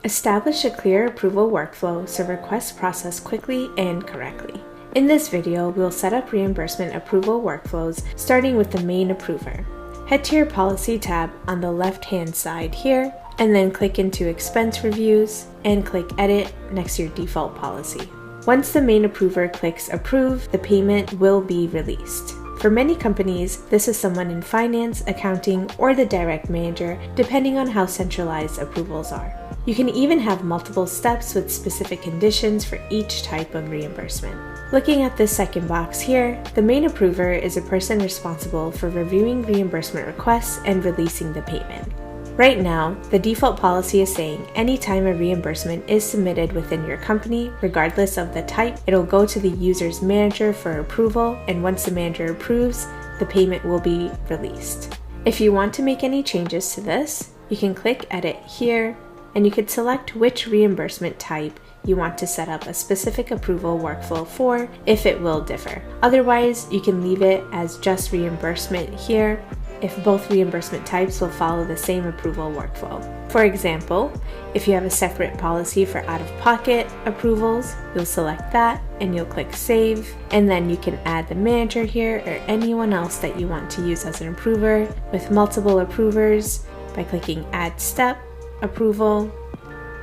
Establish a clear approval workflow so requests process quickly and correctly. In this video, we'll set up reimbursement approval workflows starting with the main approver. Head to your Policy tab on the left-hand side here, and then click into Expense Reviews and click Edit next to your default policy. Once the main approver clicks Approve, the payment will be released. For many companies, this is someone in finance, accounting, or the direct manager, depending on how centralized approvals are. You can even have multiple steps with specific conditions for each type of reimbursement. Looking at this second box here, the main approver is a person responsible for reviewing reimbursement requests and releasing the payment. Right now, the default policy is saying anytime a reimbursement is submitted within your company, regardless of the type, it'll go to the user's manager for approval, and once the manager approves, the payment will be released. If you want to make any changes to this, you can click Edit here, and you could select which reimbursement type you want to set up a specific approval workflow for if it will differ. Otherwise, you can leave it as just reimbursement here if both reimbursement types will follow the same approval workflow. For example, if you have a separate policy for out-of-pocket approvals, you'll select that and you'll click Save, and then you can add the manager here or anyone else that you want to use as an approver with multiple approvers by clicking Add Step, Approval,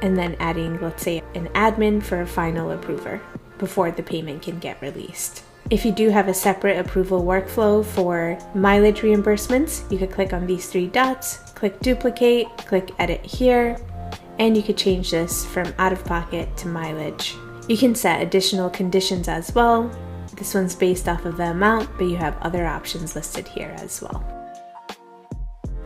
and then adding, let's say, an admin for a final approver before the payment can get released. If you do have a separate approval workflow for mileage reimbursements, you could click on these three dots, click Duplicate, click Edit here, and you could change this from out-of-pocket to mileage. You can set additional conditions as well. This one's based off of the amount, but you have other options listed here as well.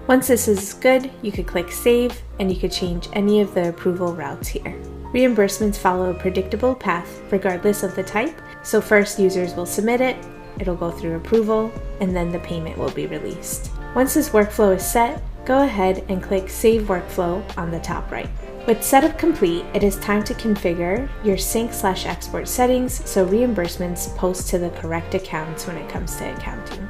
Once this is good, you could click Save, and you could change any of the approval routes here. Reimbursements follow a predictable path regardless of the type, so first users will submit it, it'll go through approval, and then the payment will be released. Once this workflow is set, go ahead and click Save Workflow on the top right. With setup complete, it is time to configure your sync/export settings so reimbursements post to the correct accounts when it comes to accounting.